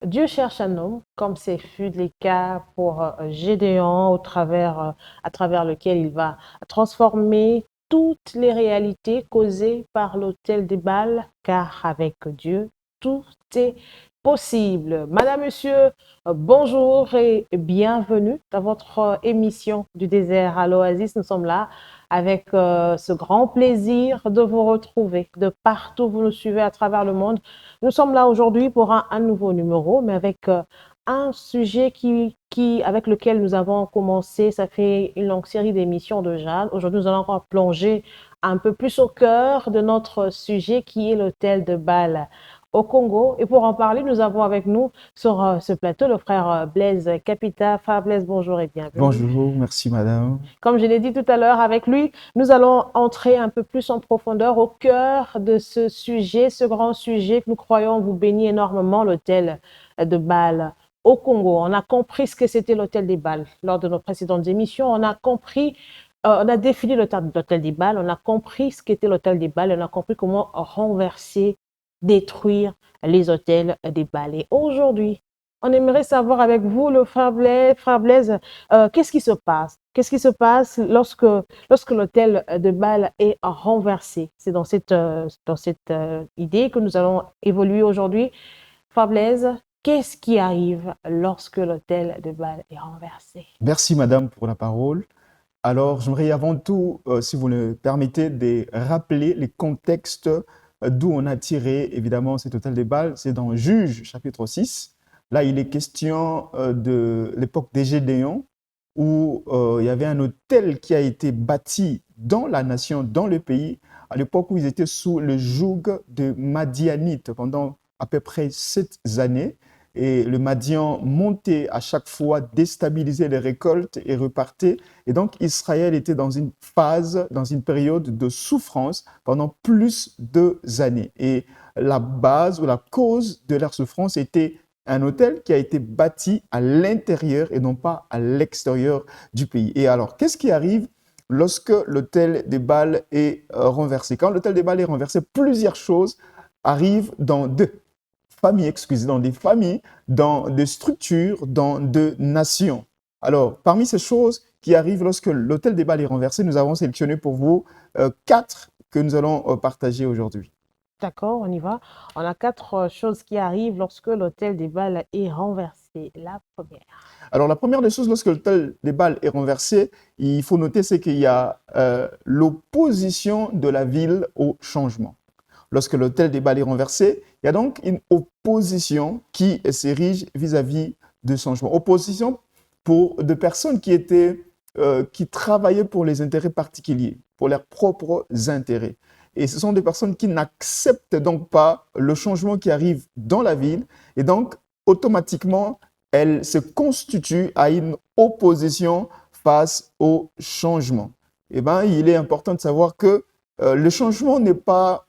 Dieu cherche un homme, comme c'est fut le cas pour Gédéon, à travers lequel il va transformer toutes les réalités causées par l'autel des Bâles, car avec Dieu, tout est possible. Madame, Monsieur, bonjour et bienvenue dans votre émission du désert à l'Oasis. Nous sommes là avec ce grand plaisir de vous retrouver de partout où vous nous suivez à travers le monde. Nous sommes là aujourd'hui pour un nouveau numéro, mais avec un sujet avec lequel nous avons commencé. Ça fait une longue série d'émissions déjà. Aujourd'hui, nous allons encore plonger un peu plus au cœur de notre sujet qui est l'hôtel de Bâle au Congo. Et pour en parler, nous avons avec nous sur ce plateau le frère Blaise Capita. Frère Blaise, bonjour et bienvenue. Bonjour, merci madame. Comme je l'ai dit tout à l'heure, avec lui, nous allons entrer un peu plus en profondeur au cœur de ce sujet, ce grand sujet que nous croyons vous bénit énormément, l'hôtel de Bâle au Congo. On a compris ce que c'était l'hôtel des Bâles lors de nos précédentes émissions. On a défini l'hôtel des Bâles, on a compris ce qu'était l'hôtel des Bâles, on a compris comment renverser, détruire les hôtels des Bâles. Et aujourd'hui, on aimerait savoir avec vous, le frère Blaise, qu'est-ce qui se passe? Qu'est-ce qui se passe lorsque l'hôtel de Bâle est renversé? C'est dans cette idée que nous allons évoluer aujourd'hui. Frère Blaise, qu'est-ce qui arrive lorsque l'hôtel de Bâle est renversé? Merci madame pour la parole. Alors, j'aimerais avant tout, si vous le permettez, de rappeler les contextes d'où on a tiré évidemment cet hôtel des Bâles. C'est dans Juge chapitre 6. Là, il est question de l'époque des Gédéons où il y avait un hôtel qui a été bâti dans la nation, dans le pays, à l'époque où ils étaient sous le joug de Madianites pendant à peu près 7 années. Et le Madian montait à chaque fois, déstabilisait les récoltes et repartait. Et donc Israël était dans une phase, dans une période de souffrance pendant plus d'années. Et la base ou la cause de leur souffrance était un hôtel qui a été bâti à l'intérieur et non pas à l'extérieur du pays. Et alors, qu'est-ce qui arrive lorsque l'hôtel des Bâles est renversé? Quand l'hôtel des Bâles est renversé, plusieurs choses arrivent dans deux familles, excusez, dans des familles, dans des structures, dans des nations. Alors, parmi ces choses qui arrivent lorsque l'hôtel des Bâles est renversé, nous avons sélectionné pour vous quatre que nous allons partager aujourd'hui. D'accord, on y va. On a quatre choses qui arrivent lorsque l'hôtel des Bâles est renversé. La première. Alors, la première des choses, lorsque l'hôtel des Bâles est renversé, il faut noter, c'est qu'il y a l'opposition de la ville au changement. Lorsque l'hôtel des Bâles est renversé, il y a donc une opposition qui s'érige vis-à-vis de changement. Opposition pour de personnes qui travaillaient pour les intérêts particuliers, pour leurs propres intérêts. Et ce sont des personnes qui n'acceptent donc pas le changement qui arrive dans la ville et donc automatiquement, elles se constituent à une opposition face au changement. Eh bien, il est important de savoir que le changement n'est pas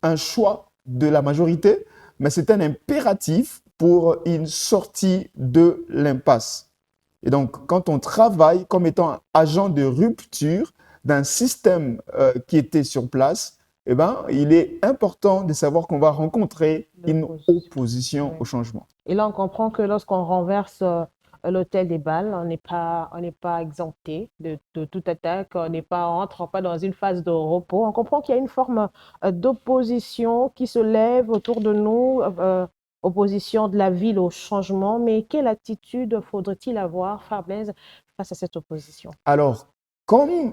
un choix de la majorité, mais c'est un impératif pour une sortie de l'impasse. Et donc, quand on travaille comme étant agent de rupture d'un système qui était sur place, eh ben, il est important de savoir qu'on va rencontrer une opposition au Oui. changement. Et là, on comprend que lorsqu'on renverse l'hôtel des Bâles, on n'est pas exempté de toute attaque, on rentre pas dans une phase de repos. On comprend qu'il y a une forme d'opposition qui se lève autour de nous, opposition de la ville au changement. Mais quelle attitude faudrait-il avoir, Fabrice, face à cette opposition? Alors, comme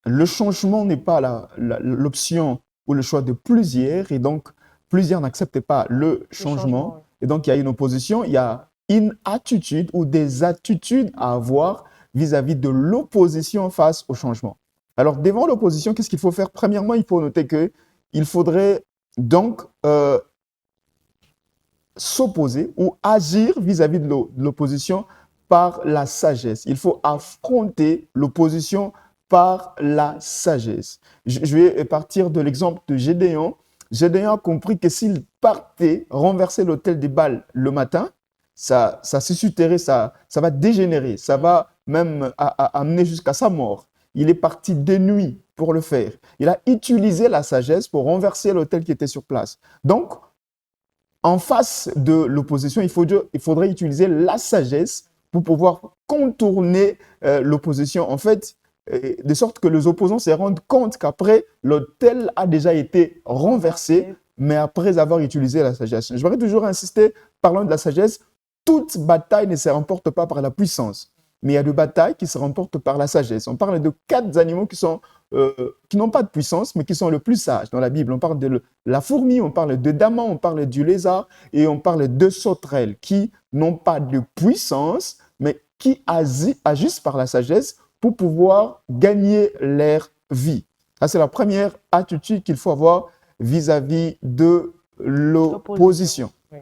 le changement n'est pas l'option ou le choix de plusieurs, et donc plusieurs n'acceptent pas le Le changement, changement, et donc il y a une opposition, il y a une attitude ou des attitudes à avoir vis-à-vis de l'opposition face au changement. Alors, devant l'opposition, qu'est-ce qu'il faut faire? Premièrement, il faut noter qu'il faudrait donc s'opposer ou agir vis-à-vis de l'opposition par la sagesse. Il faut affronter l'opposition par la sagesse. Je vais partir de l'exemple de Gédéon. Gédéon a compris que s'il partait renverser l'autel des Bâles le matin, ça susciterait, ça va dégénérer, ça va même amener jusqu'à sa mort. Il est parti de nuit pour le faire. Il a utilisé la sagesse pour renverser l'autel qui était sur place. Donc, en face de l'opposition, il faudrait utiliser la sagesse pour pouvoir contourner l'opposition. En fait, de sorte que les opposants se rendent compte qu'après, l'autel a déjà été renversé, mais après avoir utilisé la sagesse. Je voudrais toujours insister, parlant de la sagesse, toute bataille ne se remporte pas par la puissance, mais il y a des batailles qui se remportent par la sagesse. On parle de 4 animaux qui n'ont pas de puissance, mais qui sont les plus sages dans la Bible. On parle de la fourmi, on parle de daman, on parle du lézard et on parle de sauterelles qui n'ont pas de puissance, mais qui agissent par la sagesse pour pouvoir gagner leur vie. Ça, c'est la première attitude qu'il faut avoir vis-à-vis de l'opposition. Oui.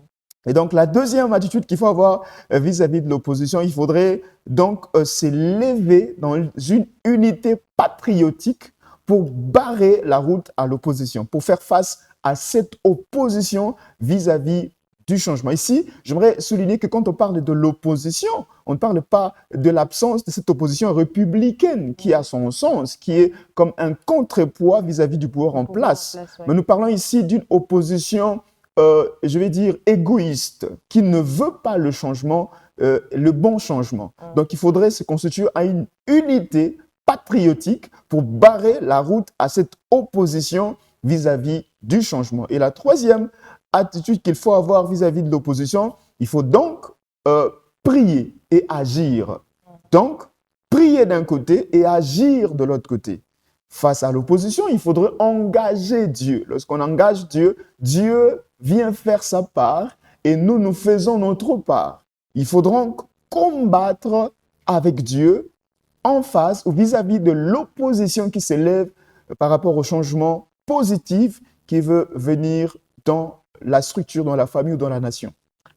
Et donc, la deuxième attitude qu'il faut avoir vis-à-vis de l'opposition, il faudrait donc s'élever dans une unité patriotique pour barrer la route à l'opposition, pour faire face à cette opposition vis-à-vis du changement. Ici, j'aimerais souligner que quand on parle de l'opposition, on ne parle pas de l'absence de cette opposition républicaine qui a son sens, qui est comme un contrepoids vis-à-vis du pouvoir en place. Ouais. Mais nous parlons ici d'une opposition je vais dire, égoïste, qui ne veut pas le changement, le bon changement. Donc, il faudrait se constituer à une unité patriotique pour barrer la route à cette opposition vis-à-vis du changement. Et la troisième attitude qu'il faut avoir vis-à-vis de l'opposition, il faut donc prier et agir. Donc, prier d'un côté et agir de l'autre côté. Face à l'opposition, il faudrait engager Dieu. Lorsqu'on engage Dieu, Dieu vient faire sa part et nous faisons notre part. Il faudra combattre avec Dieu en face ou vis-à-vis de l'opposition qui s'élève par rapport au changement positif qui veut venir dans la structure, dans la famille ou dans la nation.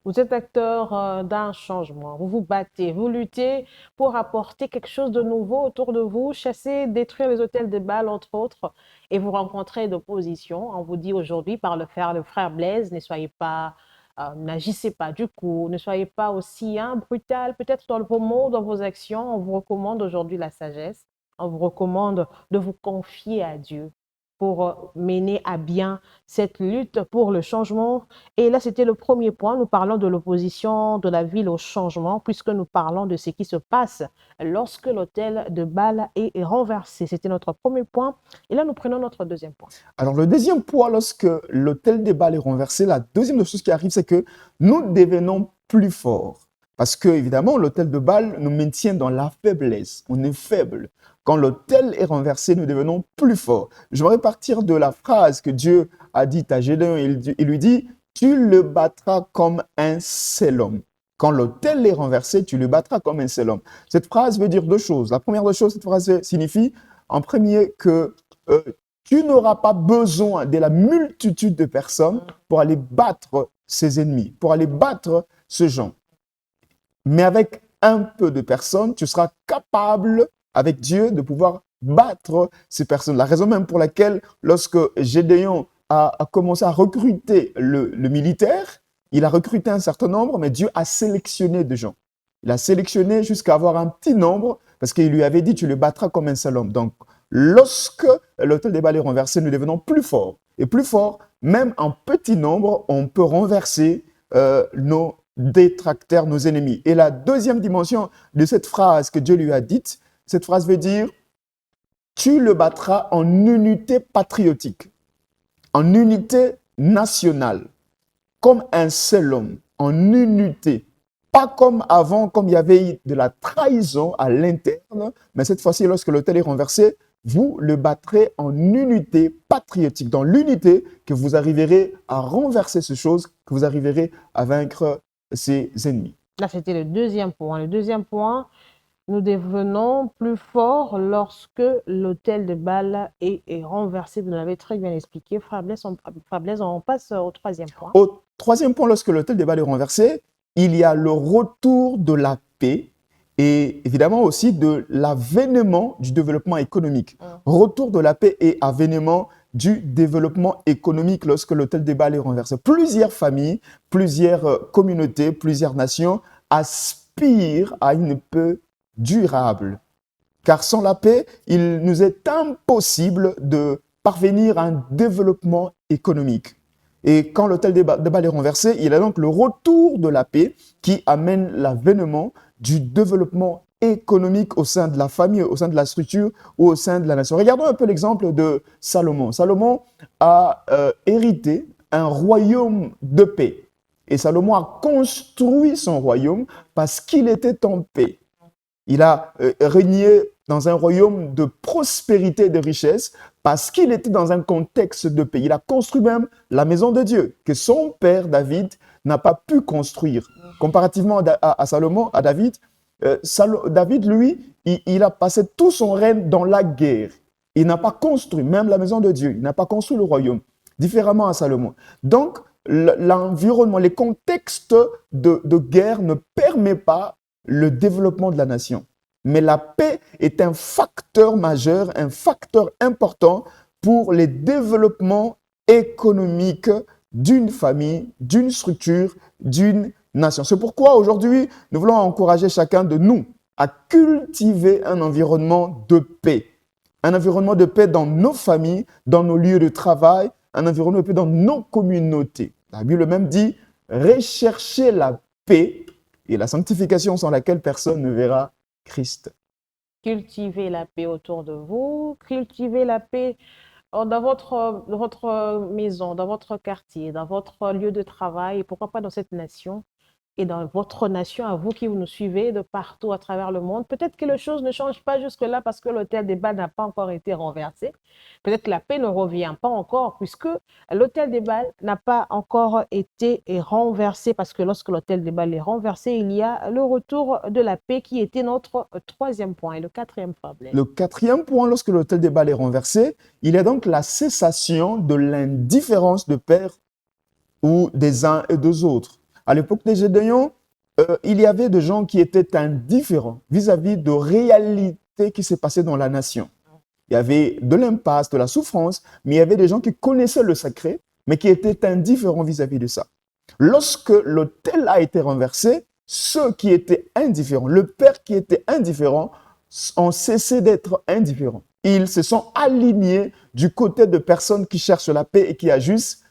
Vous êtes acteur d'un changement, vous vous battez, vous luttez pour apporter quelque chose de nouveau autour de vous, chasser, détruire les hôtels de Baal, entre autres, et vous rencontrez d'opposition. On vous dit aujourd'hui par le frère Blaise, n'agissez pas du coup, ne soyez pas aussi brutal, peut-être dans vos mots, dans vos actions. On vous recommande aujourd'hui la sagesse, on vous recommande de vous confier à Dieu pour mener à bien cette lutte pour le changement. Et là, c'était le premier point. Nous parlons de l'opposition de la ville au changement, puisque nous parlons de ce qui se passe lorsque l'hôtel de Baal est renversé. C'était notre premier point. Et là, nous prenons notre deuxième point. Alors, le deuxième point, lorsque l'hôtel de Baal est renversé, la deuxième chose qui arrive, c'est que nous devenons plus forts. Parce que, évidemment, l'hôtel de Baal nous maintient dans la faiblesse. On est faible. Quand l'autel est renversé, nous devenons plus forts. Je vais partir de la phrase que Dieu a dite à Gédéon. Il lui dit, tu le battras comme un seul homme. Quand l'autel est renversé, tu le battras comme un seul homme. Cette phrase veut dire deux choses. La première chose, cette phrase signifie, en premier, que tu n'auras pas besoin de la multitude de personnes pour aller battre ses ennemis, pour aller battre ce gens. Mais avec un peu de personnes, tu seras capable avec Dieu de pouvoir battre ces personnes. La raison même pour laquelle, lorsque Gédéon a commencé à recruter le militaire, il a recruté un certain nombre, mais Dieu a sélectionné des gens. Il a sélectionné jusqu'à avoir un petit nombre, parce qu'il lui avait dit, tu le battras comme un seul homme. Donc, lorsque l'autel des Baal est renversé, nous devenons plus forts. Et plus forts, même en petit nombre, on peut renverser nos détracteurs, nos ennemis. Et la deuxième dimension de cette phrase que Dieu lui a dite, cette phrase veut dire « tu le battras en unité patriotique, en unité nationale, comme un seul homme, en unité. » Pas comme avant, comme il y avait de la trahison à l'interne, mais cette fois-ci, lorsque l'autel est renversé, vous le battrez en unité patriotique. Dans l'unité, que vous arriverez à renverser ces choses, que vous arriverez à vaincre ses ennemis. Là, c'était le deuxième point. Le deuxième point, nous devenons plus forts lorsque l'autel de Baal est renversé. Vous l'avez très bien expliqué. Frère Blaise, on passe au troisième point. Au troisième point, lorsque l'autel de Baal est renversé, il y a le retour de la paix et évidemment aussi de l'avènement du développement économique. Retour de la paix et avènement du développement économique lorsque l'autel de Baal est renversé. Plusieurs familles, plusieurs communautés, plusieurs nations aspirent à une paix durable. Car sans la paix, il nous est impossible de parvenir à un développement économique. Et quand l'autel de Baal est renversé, il y a donc le retour de la paix qui amène l'avènement du développement économique au sein de la famille, au sein de la structure ou au sein de la nation. Regardons un peu l'exemple de Salomon. Salomon a hérité un royaume de paix. Et Salomon a construit son royaume parce qu'il était en paix. Il a régné dans un royaume de prospérité et de richesse parce qu'il était dans un contexte de paix. Il a construit même la maison de Dieu que son père David n'a pas pu construire. Comparativement à Salomon, à David, David, lui, il a passé tout son règne dans la guerre. Il n'a pas construit même la maison de Dieu. Il n'a pas construit le royaume, différemment à Salomon. Donc, l'environnement, les contextes de guerre ne permettent pas le développement de la nation. Mais la paix est un facteur majeur, un facteur important pour les développements économiques d'une famille, d'une structure, d'une nation. C'est pourquoi aujourd'hui, nous voulons encourager chacun de nous à cultiver un environnement de paix. Un environnement de paix dans nos familles, dans nos lieux de travail, un environnement de paix dans nos communautés. La Bible même dit « recherchez la paix et la sanctification sans laquelle personne ne verra Christ. » Cultivez la paix autour de vous, cultivez la paix dans votre maison, dans votre quartier, dans votre lieu de travail, et pourquoi pas dans cette nation et dans votre nation, à vous qui nous suivez de partout à travers le monde. Peut-être que les choses ne changent pas jusque-là parce que l'autel des Baals n'a pas encore été renversé. Peut-être que la paix ne revient pas encore puisque l'autel des Baals n'a pas encore été renversé parce que lorsque l'autel des Baals est renversé, il y a le retour de la paix qui était notre troisième point et le quatrième problème. Le quatrième point, lorsque l'autel des Baals est renversé, il y a donc la cessation de l'indifférence de père ou des uns et des autres. À l'époque des Gédéons, il y avait des gens qui étaient indifférents vis-à-vis de réalités qui s'est passées dans la nation. Il y avait de l'impasse, de la souffrance, mais il y avait des gens qui connaissaient le sacré, mais qui étaient indifférents vis-à-vis de ça. Lorsque l'autel a été renversé, ceux qui étaient indifférents, le père qui était indifférent, ont cessé d'être indifférents. Ils se sont alignés du côté de personnes qui cherchent la paix et qui agissent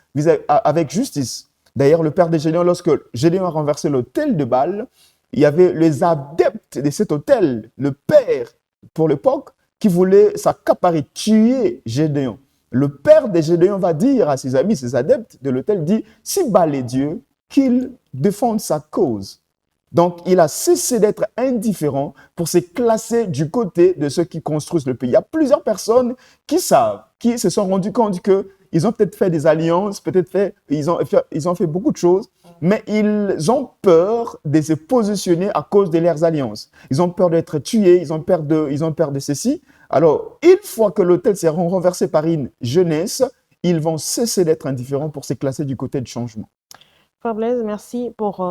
avec justice. D'ailleurs, le père de Gédéon, lorsque Gédéon a renversé l'autel de Baal, il y avait les adeptes de cet autel, le père pour l'époque, qui voulait s'accaparer, tuer Gédéon. Le père de Gédéon va dire à ses amis, ses adeptes de l'autel, dit « Si Baal est Dieu, qu'il défende sa cause ». Donc, il a cessé d'être indifférent pour se classer du côté de ceux qui construisent le pays. Il y a plusieurs personnes qui savent, qui se sont rendus compte qu'ils ont peut-être fait des alliances, ils ont fait beaucoup de choses, mais ils ont peur de se positionner à cause de leurs alliances. Ils ont peur d'être tués, ils ont peur de ceci. Alors, une fois que l'autel s'est renversé par une jeunesse, ils vont cesser d'être indifférents pour se classer du côté du changement. Frère Blaise, merci pour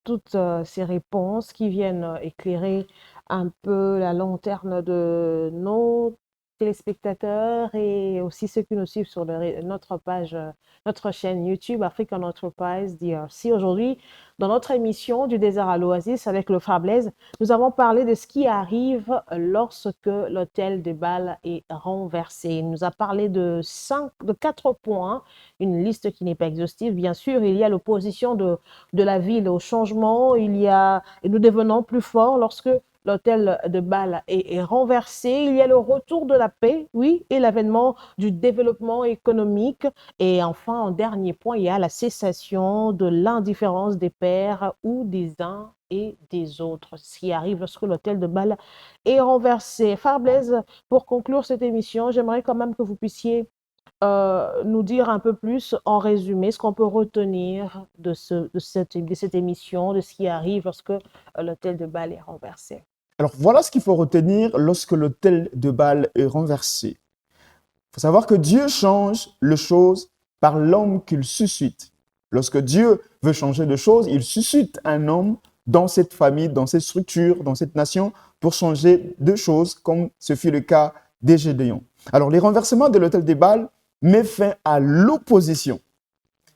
toutes ces réponses qui viennent éclairer un peu la lanterne de nos téléspectateurs et aussi ceux qui nous suivent sur notre page, notre chaîne YouTube African Enterprise DRC. Aujourd'hui, dans notre émission du désert à l'oasis avec le Frère Blaise, nous avons parlé de ce qui arrive lorsque l'autel de Baal est renversé. Il nous a parlé de 4 points, une liste qui n'est pas exhaustive. Bien sûr, il y a l'opposition de la ville au changement, et nous devenons plus forts lorsque l'autel de Baal est renversé. Il y a le retour de la paix, oui, et l'avènement du développement économique. Et enfin, en dernier point, il y a la cessation de l'indifférence des pères ou des uns et des autres, ce qui arrive lorsque l'autel de Baal est renversé. Frère Blaise, pour conclure cette émission, j'aimerais quand même que vous puissiez nous dire un peu plus en résumé ce qu'on peut retenir de cette émission, de ce qui arrive lorsque l'autel de Baal est renversé. Alors, voilà ce qu'il faut retenir lorsque l'autel de Baal est renversé. Il faut savoir que Dieu change les choses par l'homme qu'il suscite. Lorsque Dieu veut changer de choses, il suscite un homme dans cette famille, dans cette structure, dans cette nation, pour changer de choses, comme ce fut le cas des Gédéons. Alors, les renversements de l'autel de Baal met fin à l'opposition.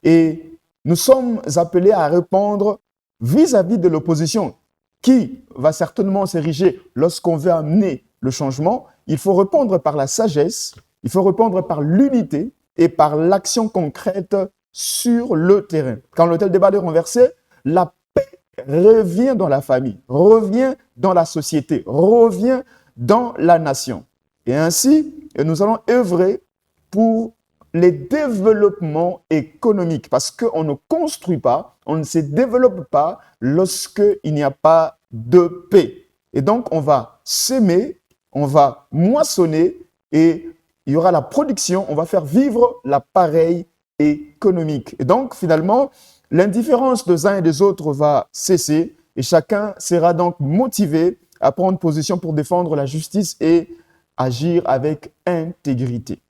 Et nous sommes appelés à répondre vis-à-vis de l'opposition qui va certainement s'ériger lorsqu'on veut amener le changement. Il faut répondre par la sagesse, il faut répondre par l'unité et par l'action concrète sur le terrain. Quand l'autel des balles est renversé, la paix revient dans la famille, revient dans la société, revient dans la nation. Et ainsi, nous allons œuvrer pour les développements économiques parce qu'on ne construit pas, on ne se développe pas lorsqu'il n'y a pas de paix. Et donc, on va s'aimer, on va moissonner et il y aura la production, on va faire vivre l'appareil économique. Et donc, finalement, l'indifférence des uns et des autres va cesser et chacun sera donc motivé à prendre position pour défendre la justice et agir avec intégrité.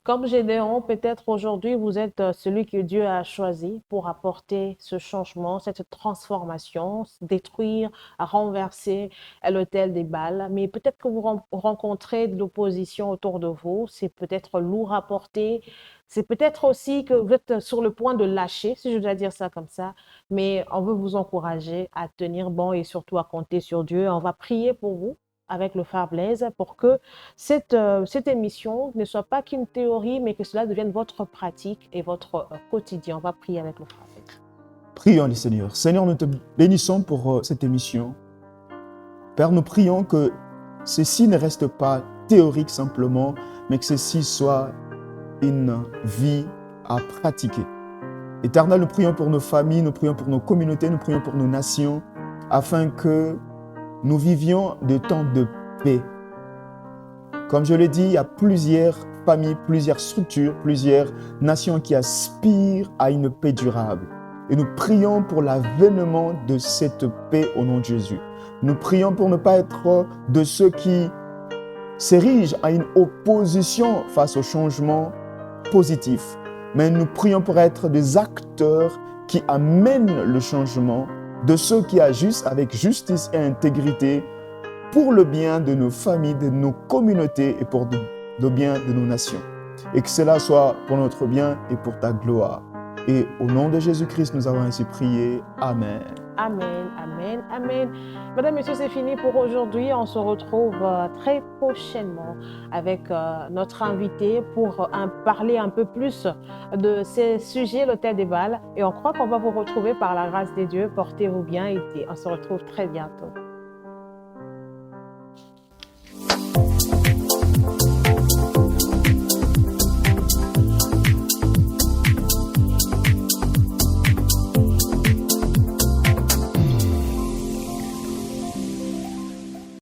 Comme Gédéon, peut-être aujourd'hui, vous êtes celui que Dieu a choisi pour apporter ce changement, cette transformation, détruire, renverser l'autel des Baals. Mais peut-être que vous rencontrez de l'opposition autour de vous. C'est peut-être lourd à porter. C'est peut-être aussi que vous êtes sur le point de lâcher, si je dois dire ça comme ça. Mais on veut vous encourager à tenir bon et surtout à compter sur Dieu. On va prier pour vous avec le Phare Blaise pour que cette émission ne soit pas qu'une théorie, mais que cela devienne votre pratique et votre quotidien. On va prier avec le Phare Blaise. Prions le Seigneur. Seigneur, nous te bénissons pour cette émission. Père, nous prions que ceci ne reste pas théorique simplement, mais que ceci soit une vie à pratiquer. Éternel, nous prions pour nos familles, nous prions pour nos communautés, nous prions pour nos nations, afin que nous vivions des temps de paix. Comme je l'ai dit, il y a plusieurs familles, plusieurs structures, plusieurs nations qui aspirent à une paix durable. Et nous prions pour l'avènement de cette paix au nom de Jésus. Nous prions pour ne pas être de ceux qui s'érigent à une opposition face au changement positif, mais nous prions pour être des acteurs qui amènent le changement, de ceux qui agissent avec justice et intégrité pour le bien de nos familles, de nos communautés et pour le bien de nos nations. Et que cela soit pour notre bien et pour ta gloire. Et au nom de Jésus-Christ, nous avons ainsi prié. Amen. Amen, amen, amen. Madame, Messieurs, c'est fini pour aujourd'hui. On se retrouve très prochainement avec notre invité pour parler un peu plus de ces sujets, l'autel des Baals. Et on croit qu'on va vous retrouver par la grâce de Dieu. Portez-vous bien et on se retrouve très bientôt.